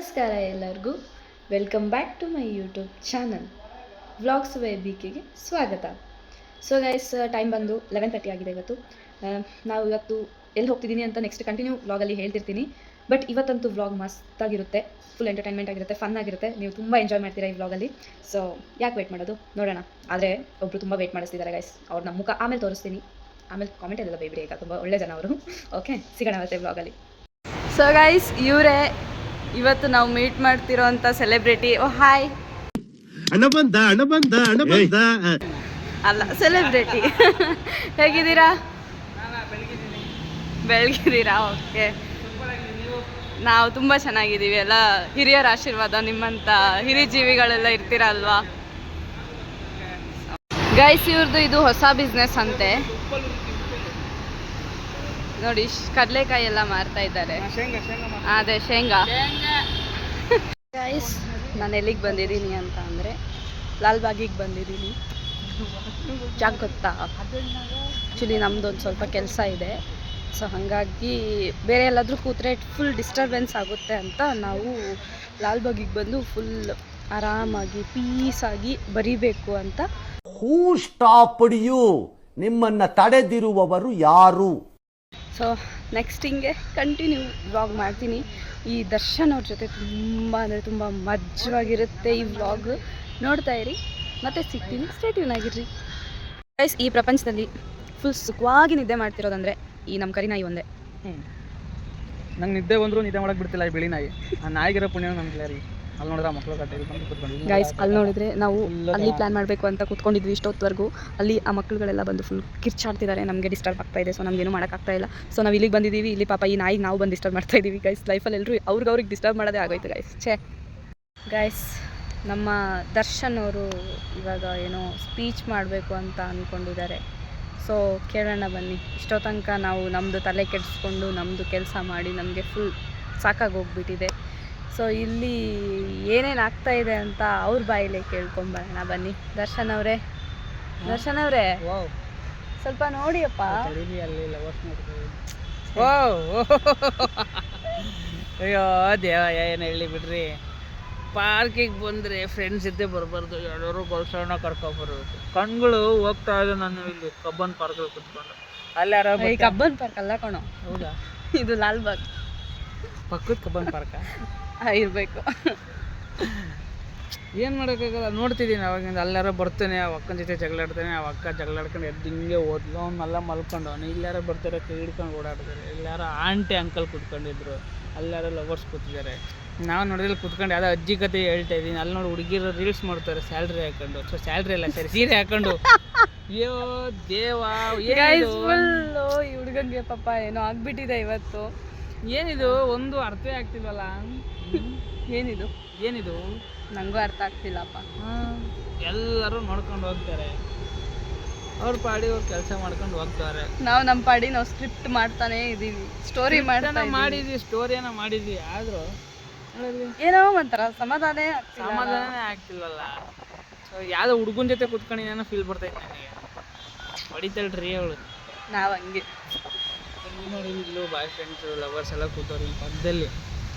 ನಮಸ್ಕಾರ ಎಲ್ಲರಿಗೂ. Welcome back to my YouTube channel vlogs Y BKಗೆ ಸ್ವಾಗತ. ಸೊ ಗೈಸ್, ಟೈಮ್ ಬಂದು 11:30 ಆಗಿದೆ ಇವತ್ತು. ನಾವು ಇವತ್ತು ಎಲ್ಲಿ ಹೋಗ್ತಿದ್ದೀನಿ ಅಂತ ನೆಕ್ಸ್ಟ್ ಕಂಟಿನ್ಯೂ ವ್ಲಾಗಲ್ಲಿ ಹೇಳ್ತಿರ್ತೀನಿ. ಬಟ್ ಇವತ್ತಂತೂ ವ್ಲಾಗ್ ಮಸ್ತಾಗಿರುತ್ತೆ, ಫುಲ್ ಎಂಟರ್ಟೈನ್ಮೆಂಟ್ ಆಗಿರುತ್ತೆ, ಫನ್ ಆಗಿರುತ್ತೆ. ನೀವು ತುಂಬ ಎಂಜಾಯ್ ಮಾಡ್ತೀರಾ ಈ ವ್ಲಾಗಲ್ಲಿ. ಸೊ ಯಾಕೆ ವೇಟ್ ಮಾಡೋದು, ನೋಡೋಣ. ಆದರೆ ಒಬ್ಬರು ತುಂಬ ವೇಟ್ ಮಾಡಿಸ್ತಿದ್ದಾರೆ ಗೈಸ್. ಅವ್ರು ನಮ್ಮ ಮುಖ ಆಮೇಲೆ ತೋರಿಸ್ತೀನಿ, ಆಮೇಲೆ ಕಾಮೆಂಟ್ ಎಲ್ಲ ಬೇಬಿಡಿ ಆಯ್ತಾ, ತುಂಬ ಒಳ್ಳೆ ಜನ ಅವರು. ಓಕೆ, ಸಿಗೋಣ ಮತ್ತೆ ವ್ಲಾಗಲ್ಲಿ. ಸೊ ಗೈಸ್, ಇವರೇ ಇವತ್ತು ನಾವು ಮೀಟ್ ಮಾಡ್ತಿರೋ ಅಂತ ಸೆಲೆಬ್ರಿಟಿ. ಓ ಹಾಯ್. ಅಣ್ಣ ಬಂದ ಅಲ್ಲ, ಸೆಲೆಬ್ರಿಟಿ. ಹೇಗಿದ್ದೀರಾ? ಬೆಳಗಿದ್ದೀರಾ? ಓಕೆ, ನಾವು ತುಂಬ ಚೆನ್ನಾಗಿದ್ದೀವಿ. ಎಲ್ಲ ಹಿರಿಯರ ಆಶೀರ್ವಾದ, ನಿಮ್ಮಂಥ ಹಿರಿಯ ಜೀವಿಗಳೆಲ್ಲ ಇರ್ತೀರಾ ಅಲ್ವಾ ಗೈಸ್. ಇವ್ರದ್ದು ಇದು ಹೊಸ ಬಿಸ್ನೆಸ್ ಅಂತೆ ನೋಡಿ. ಕಡಲೆಕಾಯಿ ಎಲ್ಲ ಮಾರ್ತಾ ಇದ್ದಾರೆ. ಅದೇ ಶೇಂಗಾ. ಗೈಸ್, ನಾನು ಎಲ್ಲಿಗೆ ಬಂದಿದ್ದೀನಿ ಅಂತ ಅಂದರೆ ಲಾಲ್ಬಾಗಿಗೆ ಬಂದಿದ್ದೀನಿ. ಯಾಕೆ ಗೊತ್ತಾ, ಆ್ಯಕ್ಚುಲಿ ನಮ್ಮದೊಂದು ಸ್ವಲ್ಪ ಕೆಲಸ ಇದೆ. ಸೊ ಹಾಗಾಗಿ ಬೇರೆ ಎಲ್ಲಾದರೂ ಕೂತ್ರೆ ಫುಲ್ ಡಿಸ್ಟರ್ಬೆನ್ಸ್ ಆಗುತ್ತೆ ಅಂತ ನಾವು ಲಾಲ್ಬಾಗಿಗೆ ಬಂದು ಫುಲ್ ಆರಾಮಾಗಿ ಪೀಸಾಗಿ ಬರೀಬೇಕು ಅಂತ. ಹೂ ಸ್ಟಾಪ್ಡ್ ಯು? ನಿಮ್ಮನ್ನು ತಡೆದಿರುವವರು ಯಾರು? ಸೊ ನೆಕ್ಸ್ಟ್ ಹಿಂಗೆ ಕಂಟಿನ್ಯೂ ವ್ಲಾಗ್ ಮಾಡ್ತೀನಿ. ಈ ದರ್ಶನ್ ಅವ್ರ ಜೊತೆ ತುಂಬ ಅಂದರೆ ತುಂಬ ಮಜವಾಗಿರುತ್ತೆ ಈ ವ್ಲಾಗ್. ನೋಡ್ತಾ ಇರಿ, ಮತ್ತೆ ಸಿಗ್ತೀನಿ. ಸ್ಟೇ ಟ್ಯೂನ್ ಆಗಿರ್ರಿ ಗೈಸ್. ಈ ಪ್ರಪಂಚದಲ್ಲಿ ಫುಲ್ ಸುಖವಾಗಿ ನಿದ್ದೆ ಮಾಡ್ತಿರೋದಂದರೆ ಈ ನಮ್ಮ ಕರಿ ನಾಯಿ ಒಂದೇ. ನಂಗೆ ನಿದ್ದೆ ಬಂದರೂ ನಿದ್ದೆ ಮಾಡಕ್ಕೆ ಬಿಡ್ತಿಲ್ಲ ಈ ಬಿಳಿ ನಾಯಿ. ಆ ನಾಯಿಗಿರೋ ಪುಣ್ಯ ನಮ್ಗೆ ರೀ. ಅಲ್ಲಿ ನೋಡಿದ್ರೆ ಮಕ್ಕಳು ಕಟ್ಟೆ ಕೂತ್ಕೊಂಡು ಗೈಸ್, ಅಲ್ಲಿ ನೋಡಿದ್ರೆ ನಾವು ಅಲ್ಲಿ ಪ್ಲ್ಯಾನ್ ಮಾಡಬೇಕು ಅಂತ ಕೂತ್ಕೊಂಡಿದ್ವಿ ಇಷ್ಟೊತ್ತವರೆಗೂ. ಅಲ್ಲಿ ಆ ಮಕ್ಕಳುಗಳೆಲ್ಲ ಬಂದು ಫುಲ್ ಕಿರ್ಚಾಡ್ತಿದ್ದಾರೆ, ನಮಗೆ ಡಿಸ್ಟರ್ಬ್ ಆಗ್ತಾ ಇದೆ. ಸೊ ನಮಗೇನು ಮಾಡೋಕ್ಕಾಗ್ತಾ ಇಲ್ಲ. ಸೊ ನಾವು ಇಲ್ಲಿಗೆ ಬಂದಿದ್ದೀವಿ. ಇಲ್ಲಿ ಪಾಪ ಈ ನಾಯಿಗೆ ನಾವು ಬಂದು ಡಿಸ್ಟರ್ಬ್ ಮಾಡ್ತಾ ಇದ್ದೀವಿ ಗೈಸ್. ಲೈಫಲ್ಲಿ ಎಲ್ಲರೂ ಅವ್ರಿಗೆ ಡಿಸ್ಟರ್ಬ್ ಮಾಡೋದೇ ಆಗೋಯ್ತು ಗೈಸ್. ಗೈಸ್, ನಮ್ಮ ದರ್ಶನ್ ಅವರು ಇವಾಗ ಏನೋ ಸ್ಪೀಚ್ ಮಾಡಬೇಕು ಅಂತ ಅಂದ್ಕೊಂಡಿದ್ದಾರೆ. ಸೊ ಕೇಳೋಣ ಬನ್ನಿ. ಇಷ್ಟೋ ತನಕ ನಾವು ನಮ್ಮದು ತಲೆ ಕೆಡಿಸ್ಕೊಂಡು ನಮ್ಮದು ಕೆಲಸ ಮಾಡಿ ನಮಗೆ ಫುಲ್ ಸಾಕಾಗಿ ಹೋಗ್ಬಿಟ್ಟಿದೆ. ಸೊ ಇಲ್ಲಿ ಏನೇನು ಆಗ್ತಾ ಇದೆ ಅಂತ ಅವ್ರ ಬಾಯಿಲೆ ಕೇಳ್ಕೊಂಬರೋಣ ಬನ್ನಿ. ದರ್ಶನ್ ಅವರೇ ಸ್ವಲ್ಪ ನೋಡಿಯಪ್ಪ. ಅಯ್ಯೋ ದೇವ, ಏನು ಹೇಳಿ ಬಿಡ್ರಿ. ಪಾರ್ಕಿಗೆ ಬಂದರೆ ಫ್ರೆಂಡ್ಸ್ ಇದ್ದೇ ಬರಬಾರ್ದು, ಎಲ್ಲರೂ ಗೊಲ್ಸೋಣ ಕರ್ಕೊಬರ್ಬೇಕು. ಕಣ್ಗಳು ಹೋಗ್ತಾ ಇದೆ ನಾನು ಇಲ್ಲಿ ಕಬ್ಬನ್ ಪಾರ್ಕಲ್ಲಿ ಕುತ್ಕೊಂಡು. ಅಲ್ಲಿ ಯಾರೋ ಕಬ್ಬನ್ ಪಾರ್ಕ್ ಅಲ್ಲ ಕಣೋ. ಹೌದಾ? ಇದು ಲಾಲ್ಬಾಗ್ ಪಕ್ಕದ ಕಬ್ಬನ್ ಪಾರ್ಕ ಇರಬೇಕು. ಏನು ಮಾಡೋಕ್ಕಾಗಲ್ಲ. ನೋಡ್ತಿದ್ದೀನಿ ಅವಾಗಿಂದ. ಅಲ್ಲಾರ ಬರ್ತಾನೆ, ಆ ಅಕ್ಕನ ಜೊತೆ ಜಗಳಾಡ್ತಾನೆ, ಆ ಅಕ್ಕ ಜಗಳಾಡ್ಕೊಂಡು ಎದ್ದು ಹಿಂಗೆ ಓದ್ಲು. ಅವ್ನೆಲ್ಲ ಮಲ್ಕೊಂಡು ಅವನು. ಇಲ್ಲಾರ ಬರ್ತಾರೆ, ಕೈ ಹಿಡ್ಕೊಂಡು ಓಡಾಡ್ತಾರೆ. ಇಲ್ಲಾರ ಆಂಟಿ ಅಂಕಲ್ ಕೂತ್ಕೊಂಡಿದ್ರು, ಅಲ್ಲಾರ ಲವರ್ಸ್ ಕೂತಿದ್ದಾರೆ. ನಾವು ನೋಡಿದ್ರೆ ಕೂತ್ಕೊಂಡು ಯಾವುದೋ ಅಜ್ಜಿ ಕತೆ ಹೇಳ್ತಾ ಇದ್ದೀನಿ. ಅಲ್ಲಿ ನೋಡಿ ಹುಡುಗಿರು ರೀಲ್ಸ್ ಮಾಡ್ತಾರೆ ಸ್ಯಾಲ್ರಿ ಹಾಕೊಂಡು. ಸೊ ಸ್ಯಾಲ್ರಿ ಎಲ್ಲ ಸರಿ, ಸೀರೆ ಹಾಕೊಂಡು. ಅಯ್ಯೋ ದೇವ, ಫುಲ್ಲು ಈ ಹುಡುಗಂಗೆ ಪಾಪ ಏನೋ ಆಗ್ಬಿಟ್ಟಿದೆ ಇವತ್ತು. ಏನಿದು ಒಂದು ಅರ್ಥವೇ ಆಗ್ತಿಲ್ವಲ್ಲ. ಏನಿದು ನನಗೂ ಅರ್ಥ ಆಗ್ತಿಲ್ಲಪ್ಪ. ಎಲ್ಲರೂ ನೋಡ್ಕೊಂಡು ಹೋಗ್ತಾರೆ, ಅವ್ರ ಪಾಡಿ ಅವ್ರು ಕೆಲಸ ಮಾಡ್ಕೊಂಡು ಹೋಗ್ತಾರೆ. ನಾವು ನಮ್ಮ ಪಾಡಿ ನಾವು ಸ್ಕ್ರಿಪ್ಟ್ ಮಾಡ್ತಾನೆ ಇದ್ದೀವಿ, ಸ್ಟೋರಿ ಸ್ಟೋರಿಯನ್ನ ಮಾಡಿದ್ವಿ. ಆದರೂ ಏನೋ ಒಂಥರ ಸಮಾಧಾನನೇ ಆಗ್ತಿಲ್ವಲ್ಲ. ಸೊ ಯಾವುದೋ ಹುಡುಗನ ಜೊತೆ ಕುತ್ಕೊಂಡಿನ ಫೀಲ್ ಬರ್ತೈತೆ ನನಗೆ. ಹೊಡಿತಾಳ್ರಿ ಅವಳು. ನಾವು ಹಂಗೆ ನೋಡಿ, ಇಲ್ಲೂ ಬಾಯ್ ಫ್ರೆಂಡ್ಸು ಲವರ್ಸ್ ಎಲ್ಲ ಕೂತವ್ರು ಇಲ್ಲಿ ಪಕ್ಕದಲ್ಲಿ.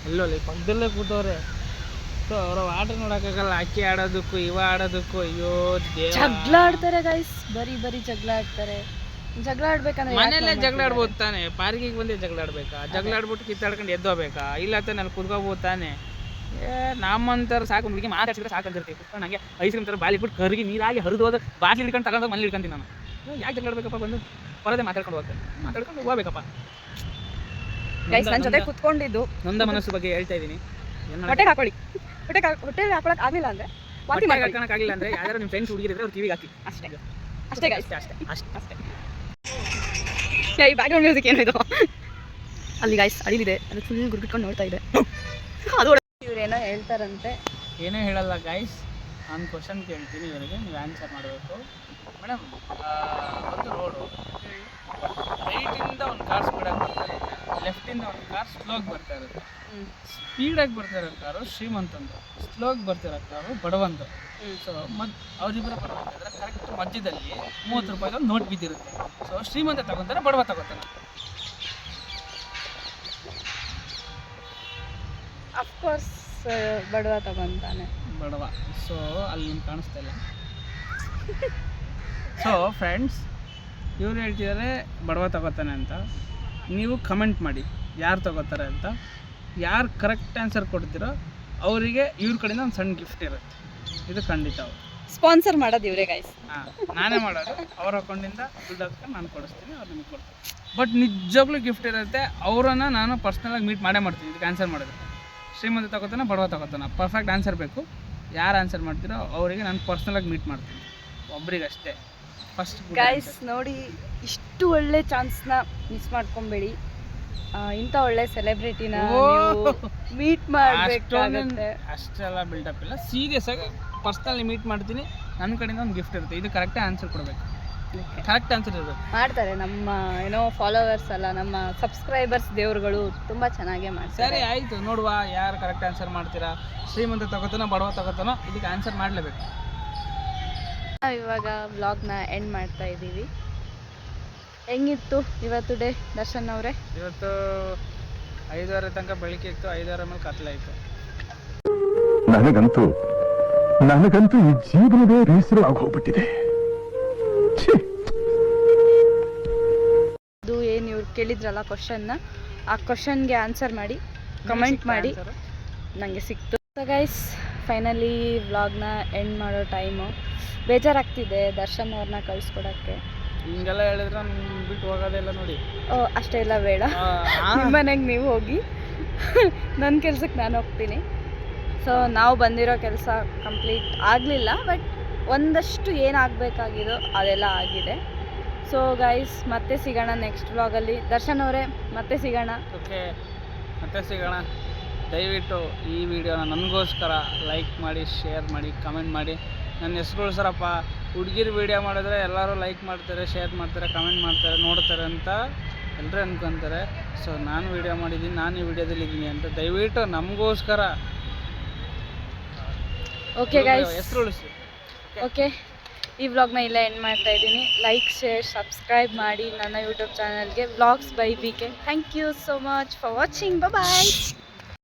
ಪಕ್ಕದಲ್ಲೇ ಕೂತವ್ರೆ. ಸೊ ಅವ್ರ ಆಟ ನೋಡೋಕ್ಕಾಗಲ್ಲ. ಅಕ್ಕಿ ಆಡೋದಕ್ಕೂ ಇವ ಆಡೋದಕ್ಕೂ. ಅಯ್ಯೋ ಜಗಳ ಆಡ್ತಾರೆ ಗೈಸ್, ಬರೀ ಜಗಳ ಆಡ್ತಾರೆ. ಜಗಳ ಆಡ್ಬೇಕಂದ್ರೆ ಮನೆಯಲ್ಲೇ ಜಗಳ ಆಡ್ಬೋದು ತಾನೆ, ಪಾರ್ಕಿಗೆ ಬಂದೇ ಜಗಳ ಆಡ್ಬೇಕಾ? ಜಗಳ ಆಡ್ಬಿಟ್ಟು ಕಿತ್ತಾಡ್ಕೊಂಡು ಎದ್ದೋಗ್ಬೇಕಾ? ಇಲ್ಲ ತಾನೆ ಅಲ್ಲಿ ಕುತ್ಕೋಬೋದು ತಾನೆ. ನಮ್ಮಂತರ ಸಾಕು ಹುಡುಗಿ ಮಾತಾಡ್ಸಿದ್ರೆ ಸಾಕಂತಿರ್ತೀವಿ. ಕುತ್ಕೊಂಡು ಹಂಗೆ ಐಸ್ ಕ್ರೀಮ್ ಥರ ಬಾಲಿ ಇಟ್ಬಿಟ್ಟು ಕರ್ಗಿ ನೀರಾಗಿ ಹರಿದು ಹೋದ ಬಾಟ್ಲಿ ಹಿಡ್ಕೊಂಡು ತಗೊಂಡು ಮನೇಲಿ ಇಟ್ಕೊಂತೀನಿ ನಾನು. ಯಾಕೆ ಜಗಳ ಆಡ್ಬೇಕಪ್ಪ? ಬಂದು ಹೊರದೆ ಮಾತಾಡ್ಕೊಂಡು ಹೋಗ್ಬೇಕಪ್ಪ ಗೈಸ್. ನನ್ನ ಜೊತೆ ಕುತ್ಕೊಂಡಿದ್ದು ನೊಂದ ಮನಸ್ಸು ಬಗ್ಗೆ ಹೇಳ್ತಾ ಇದ್ದೀನಿ. ಹೊಟ್ಟೆಗೆ ಹಾಕೊಳ್ಳಿ. ಹೊಟ್ಟೆಗೆ ಹಾಕೊಳಕ್ ಆಗಿಲ್ಲ ಅಂದ್ರೆ ಹಾಕೋಕ್ಕಾಗಿಲ್ಲ ಅಂದರೆ ಯಾರು ನಿಮ್ಮ ಫ್ರೆಂಡ್ಸ್ ಹುಡುಗಿರಿದ್ರೆ ಅವ್ರು ಕಿವಿಗೆ ಹಾಕಿ. ಅಷ್ಟೇ ಗೈಸ್, ಅಷ್ಟೇ. ಈ ಬ್ಯಾಕ್ಗ್ರೌಂಡ್ ಮ್ಯೂಸಿಕ್ ಏನಿದು ಅಲ್ಲಿ ಗೈಸ್ ಅಡಿಲಿದೆ, ಅದು ಫುಲ್ ಗುರುಗಿಟ್ಕೊಂಡು ನೋಡ್ತಾ ಇದೆ. ಅದು ಇವ್ರೇನೋ ಹೇಳ್ತಾರಂತೆ. ಏನೂ ಹೇಳಲ್ಲ ಗೈಸ್. ನಾನು ಕ್ವಶನ್ ಕೇಳ್ತೀನಿ ಇವರಿಗೆ, ನೀವು ಆನ್ಸರ್ ಮಾಡಬೇಕು. ಮೇಡಮ್, ಒಂದು ರೋಡು, ರೈಟಿಂದ ಒಂದು ಕಾರ್ ಸ್ಪೀಡಾಗಿ ಬರ್ತಾ ಇರುತ್ತೆ, ಲೆಫ್ಟಿಂದ ಒಂದು ಕಾರ್ ಸ್ಲೋಗಿ ಬರ್ತಾ ಇರುತ್ತೆ. ಸ್ಪೀಡಾಗಿ ಬರ್ತಾ ಇರೋ ಕಾರು ಶ್ರೀಮಂತಂದು, ಸ್ಲೋಗಿ ಬರ್ತಿರೋ ಕಾರು ಬಡವಂದು. ಸೊ ಅವರಿಬ್ಬರ ಬರಬೇಕಾದ್ರೆ ಕರೆಕ್ಟ್ ಮಧ್ಯದಲ್ಲಿ 30 ರೂಪಾಯಿದು ನೋಟ್ ಬಿದ್ದಿರುತ್ತೆ. ಸೊ ಶ್ರೀಮಂತ ತಗೊತಾರೆ, ಬಡವ ತಗೋತಾನೆ. ಅಫ್ಕೋರ್ಸ್ ಬಡವ ತಗೊಂತಾನೆ. ಬಡವ. ಸೊ ಅಲ್ಲಿ ನಿಮ್ಗೆ ಕಾಣಿಸ್ತಾ ಇಲ್ಲ. ಸೊ ಫ್ರೆಂಡ್ಸ್, ಇವ್ರು ಹೇಳ್ತಿದ್ದಾರೆ ಬಡವ ತಗೋತಾನೆ ಅಂತ. ನೀವು ಕಮೆಂಟ್ ಮಾಡಿ ಯಾರು ತಗೋತಾರೆ ಅಂತ. ಯಾರು ಕರೆಕ್ಟ್ ಆನ್ಸರ್ ಕೊಡ್ತೀರೋ ಅವರಿಗೆ ಇವ್ರ ಕಡೆಯಿಂದ ಒಂದು ಸಣ್ಣ ಗಿಫ್ಟ್ ಇರುತ್ತೆ. ಇದು ಖಂಡಿತ ಅವ್ರು ಸ್ಪಾನ್ಸರ್ ಮಾಡೋದು ಇವರೇ ಗೈಸ್. ಹಾಂ, ನಾನೇ ಮಾಡೋದು. ಅವ್ರ ಅಕೌಂಟಿಂದ ದುಡ್ಡು ಹಾಕ್ಕೊಂಡು ನಾನು ಕೊಡಿಸ್ತೀನಿ, ಅವ್ರು ನಿಮಗೆ ಕೊಡ್ತೀನಿ. ಬಟ್ ನಿಜವಾಗ್ಲೂ ಗಿಫ್ಟ್ ಇರುತ್ತೆ. ಅವರನ್ನು ನಾನು ಪರ್ಸ್ನಲಾಗಿ ಮೀಟ್ ಮಾಡೇ ಮಾಡ್ತೀನಿ ಇದಕ್ಕೆ ಆನ್ಸರ್ ಮಾಡಿದ್ರೆ. ಶ್ರೀಮಂತ ತಗೋತಾನೆ ಬಡವ ತಗೋತಾನೆ, ಪರ್ಫೆಕ್ಟ್ ಆನ್ಸರ್ ಬೇಕು. ಯಾರು ಆನ್ಸರ್ ಮಾಡ್ತೀರೋ ಅವರಿಗೆ ನಾನು ಪರ್ಸ್ನಲಾಗಿ ಮೀಟ್ ಮಾಡ್ತೀನಿ, ಒಬ್ರಿಗಷ್ಟೇ. ಫಸ್ಟ್ ಗೈಸ್ ನೋಡಿ, ಇಷ್ಟು ಒಳ್ಳೆ ಚಾನ್ಸ್ನ ಮಿಸ್ ಮಾಡ್ಕೊಬೇಡಿ. ಇಂಥ ಒಳ್ಳೆ ಸೆಲೆಬ್ರಿಟಿನ ಮೀಟ್ ಮಾಡಬೇಕಾಗುತ್ತೆ. ಅಷ್ಟೆಲ್ಲ ಬಿಲ್ಡಪ್ ಇಲ್ಲ, ಸೀರಿಯಸ್ ಆಗಿ ಪರ್ಸ್ನಲಿ ಮೀಟ್ ಮಾಡ್ತೀನಿ. ನನ್ನ ಕಡೆಯಿಂದ ಒಂದು ಗಿಫ್ಟ್ ಇರುತ್ತೆ. ಇದು ಕರೆಕ್ಟೇ ಆನ್ಸರ್ ಕೊಡಬೇಕು, ಕರೆಕ್ಟ್ ಆನ್ಸರ್ ಇರಬೇಕು. ಮಾಡ್ತಾರೆ ನಮ್ಮ ಫಾಲೋವರ್ಸ್ ಅಲ್ಲ, ನಮ್ಮ ಸಬ್ಸ್ಕ್ರೈಬರ್ಸ್ ದೇವ್ರುಗಳು ತುಂಬ ಚೆನ್ನಾಗೇ ಮಾಡ್ತಾರೆ. ಸರಿ ಆಯಿತು, ನೋಡುವ ಯಾರು ಕರೆಕ್ಟ್ ಆನ್ಸರ್ ಮಾಡ್ತೀರಾ. ಶ್ರೀಮಂತ ತಗೋತಾನೋ ಬಡವ ತಗೋತಾನೋ ಇದಕ್ಕೆ ಆನ್ಸರ್ ಮಾಡಲೇಬೇಕು. ನಾವು ಇವಾಗ ವ್ಲಾಗ್ನ ಎಂಡ್ ಮಾಡ್ತಾ ಇದ್ದೀವಿ. ಹೆಂಗಿತ್ತು ಇವತ್ತು ಡೇ ದರ್ಶನ್ ಅವರೇ? ಇವತ್ತು 5:30 ತನಕ ಬೆಳಿಗ್ಗೆ ಇತ್ತು, 5:30 ಮೇಲೆ ಕತ್ಲಾಯಿತು. ನನಗಂತೂ ಈ ಜೀವನವೇ ಬೇಸರ ಆಗೋಗ್ಬಿಟ್ಟಿದೆ. ಇದು ಏನು ಇವ್ರು ಕೇಳಿದ್ರಲ್ಲ ಕ್ವಶನ್ನ, ಆ ಕ್ವಶನ್ಗೆ ಆನ್ಸರ್ ಮಾಡಿ ಕಮೆಂಟ್ ಮಾಡಿ. ನನಗೆ ಸಿಕ್ತು. ಸೊ ಗೈಸ್, ಫೈನಲಿ ವ್ಲಾಗ್ನ ಎಂಡ್ ಮಾಡೋ ಟೈಮು. ಬೇಜಾರಾಗ್ತಿದೆ ದರ್ಶನ್ ಅವ್ರನ್ನ ಕಳಿಸ್ಕೊಡೋಕ್ಕೆ. ಹಿಂಗೆಲ್ಲ ಹೇಳಿದ್ರೆ ನಾನು ಬಿಟ್ಟು ಹೋಗೋದೆಲ್ಲ ನೋಡಿ. ಅಷ್ಟೆಲ್ಲ ಬೇಡ, ನಿಮ್ಮ ಮನೆಗೆ ನೀವು ಹೋಗಿ, ನನ್ನ ಕೆಲ್ಸಕ್ಕೆ ನಾನು ಹೋಗ್ತೀನಿ. ಸೊ ನಾವು ಬಂದಿರೋ ಕೆಲಸ ಕಂಪ್ಲೀಟ್ ಆಗಲಿಲ್ಲ, ಬಟ್ ಒಂದಷ್ಟು ಏನಾಗಬೇಕಾಗಿದೋ ಅದೆಲ್ಲ ಆಗಿದೆ. ಸೊ ಗೈಸ್, ಮತ್ತೆ ಸಿಗೋಣ ನೆಕ್ಸ್ಟ್ ವ್ಲಾಗಲ್ಲಿ. ದರ್ಶನ್ ಅವರೇ, ಮತ್ತೆ ಸಿಗೋಣ. ಓಕೆ, ಮತ್ತೆ ಸಿಗೋಣ. ದಯವಿಟ್ಟು ಈ ವಿಡಿಯೋನ ನನಗೋಸ್ಕರ ಲೈಕ್ ಮಾಡಿ, ಶೇರ್ ಮಾಡಿ, ಕಮೆಂಟ್ ಮಾಡಿ. ನನ್ನ ಹೆಸರು ಉಳಿಸ್ರಪ್ಪ. ಹುಡುಗಿರು ವೀಡಿಯೋ ಮಾಡಿದ್ರೆ ಎಲ್ಲರೂ ಲೈಕ್ ಮಾಡ್ತಾರೆ, ಶೇರ್ ಮಾಡ್ತಾರೆ, ಕಮೆಂಟ್ ಮಾಡ್ತಾರೆ, ನೋಡ್ತಾರೆ ಅಂತ ಎಲ್ಲರೂ ಅನ್ಕೊತಾರೆ. ಸೊ ನಾನು ವೀಡಿಯೋ ಮಾಡಿದ್ದೀನಿ, ನಾನು ಈ ವಿಡಿಯೋದಲ್ಲಿ ಇದ್ದೀನಿ ಅಂತ ದಯವಿಟ್ಟು ನಮಗೋಸ್ಕರ ಓಕೆ ಗೈಸ್, ಹೆಸರು ಉಳಿಸಿ. ಓಕೆ, ಈ ವ್ಲಾಗ್ನ ಇಲ್ಲೇ ಎಂಡ್ ಮಾಡ್ತಾ ಇದ್ದೀನಿ. ಲೈಕ್, ಶೇರ್, ಸಬ್ಸ್ಕ್ರೈಬ್ ಮಾಡಿ ನನ್ನ ಯೂಟ್ಯೂಬ್ ಚಾನಲ್ಗೆ vlogs by BK. Thank you so much for watching. Bye.